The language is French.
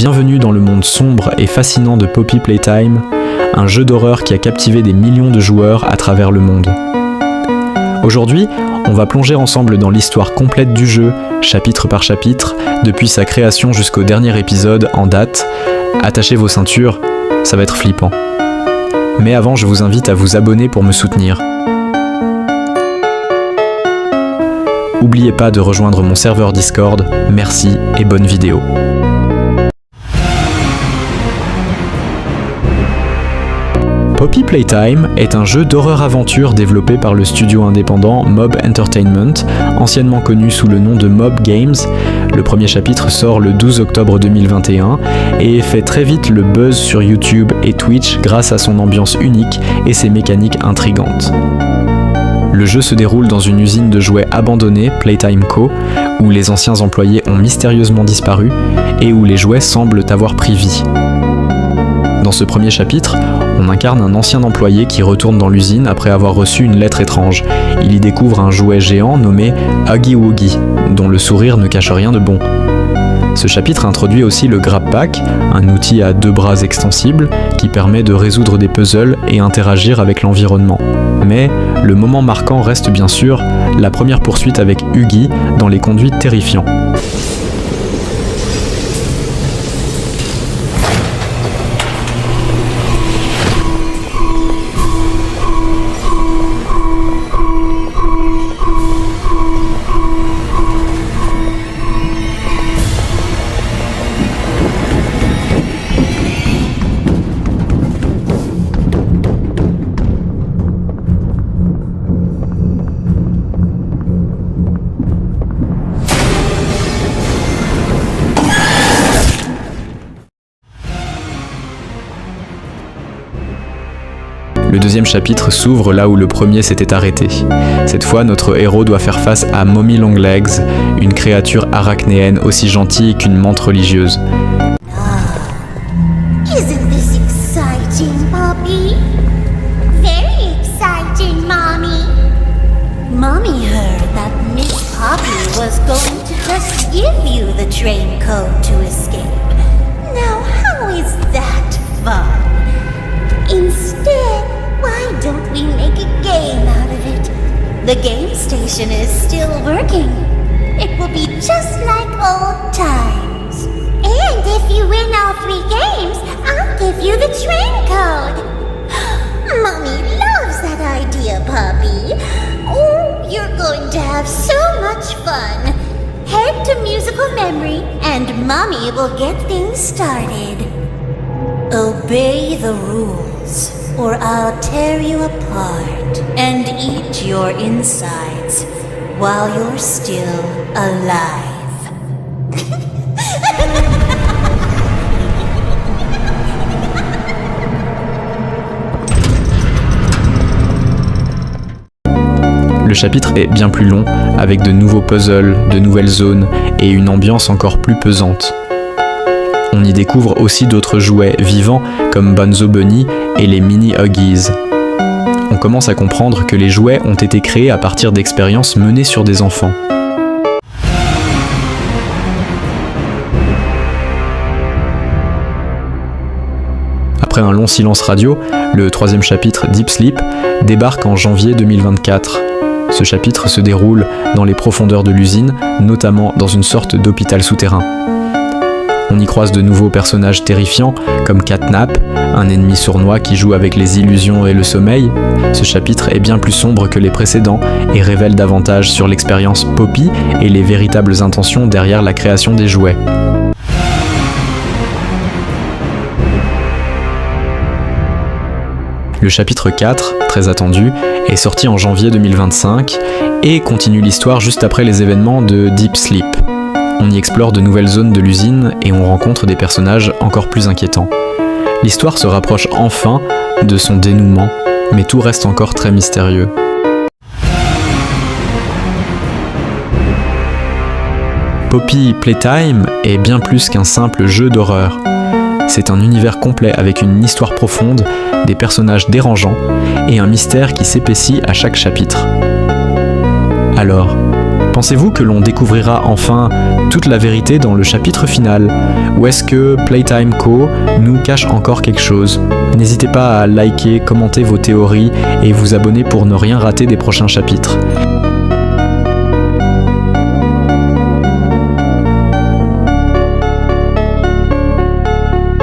Bienvenue dans le monde sombre et fascinant de Poppy Playtime, un jeu d'horreur qui a captivé des millions de joueurs à travers le monde. Aujourd'hui, on va plonger ensemble dans l'histoire complète du jeu, chapitre par chapitre, depuis sa création jusqu'au dernier épisode en date. Attachez vos ceintures, ça va être flippant. Mais avant, je vous invite à vous abonner pour me soutenir. N'oubliez pas de rejoindre mon serveur Discord, merci et bonne vidéo. Poppy Playtime est un jeu d'horreur-aventure développé par le studio indépendant Mob Entertainment, anciennement connu sous le nom de Mob Games. Le premier chapitre sort le 12 octobre 2021 et fait très vite le buzz sur YouTube et Twitch grâce à son ambiance unique et ses mécaniques intrigantes. Le jeu se déroule dans une usine de jouets abandonnée, Playtime Co., où les anciens employés ont mystérieusement disparu et où les jouets semblent avoir pris vie. Dans ce premier chapitre, on incarne un ancien employé qui retourne dans l'usine après avoir reçu une lettre étrange. Il y découvre un jouet géant nommé Huggy Wuggy, dont le sourire ne cache rien de bon. Ce chapitre introduit aussi le Grab Pack, un outil à 2 bras extensibles qui permet de résoudre des puzzles et interagir avec l'environnement. Mais le moment marquant reste bien sûr la première poursuite avec Huggy dans les conduits terrifiants. Le deuxième chapitre s'ouvre là où le premier s'était arrêté. Cette fois, notre héros doit faire face à Mommy Longlegs, une créature arachnéenne aussi gentille qu'une menthe religieuse. Isn't this exciting, Poppy? Very exciting, Mommy. Mommy heard that Miss Poppy was going to just give you the train code to escape. Now, how is that fun? Instead, why don't we make a game out of it? The game station is still working. It will be just like old times. And if you win all 3 games, I'll give you the train code. Mommy loves that idea, Poppy. Oh, you're going to have so much fun. Head to musical memory and Mommy will get things started. Obey the rules, or I'll tear you apart and eat your insides while you're still alive. Le chapitre est bien plus long, avec de nouveaux puzzles, de nouvelles zones et une ambiance encore plus pesante. On y découvre aussi d'autres jouets vivants comme Bonzo Bunny et les mini Huggies. On commence à comprendre que les jouets ont été créés à partir d'expériences menées sur des enfants. Après un long silence radio, le troisième chapitre, Deep Sleep, débarque en janvier 2024. Ce chapitre se déroule dans les profondeurs de l'usine, notamment dans une sorte d'hôpital souterrain. On y croise de nouveaux personnages terrifiants, comme Catnap, un ennemi sournois qui joue avec les illusions et le sommeil. Ce chapitre est bien plus sombre que les précédents et révèle davantage sur l'expérience Poppy et les véritables intentions derrière la création des jouets. Le chapitre 4, très attendu, est sorti en janvier 2025 et continue l'histoire juste après les événements de Deep Sleep. On y explore de nouvelles zones de l'usine et on rencontre des personnages encore plus inquiétants. L'histoire se rapproche enfin de son dénouement, mais tout reste encore très mystérieux. Poppy Playtime est bien plus qu'un simple jeu d'horreur. C'est un univers complet avec une histoire profonde, des personnages dérangeants et un mystère qui s'épaissit à chaque chapitre. Alors, Pensez-vous que l'on découvrira enfin toute la vérité dans le chapitre final? Ou est-ce que Playtime Co. nous cache encore quelque chose? N'hésitez pas à liker, commenter vos théories et vous abonner pour ne rien rater des prochains chapitres.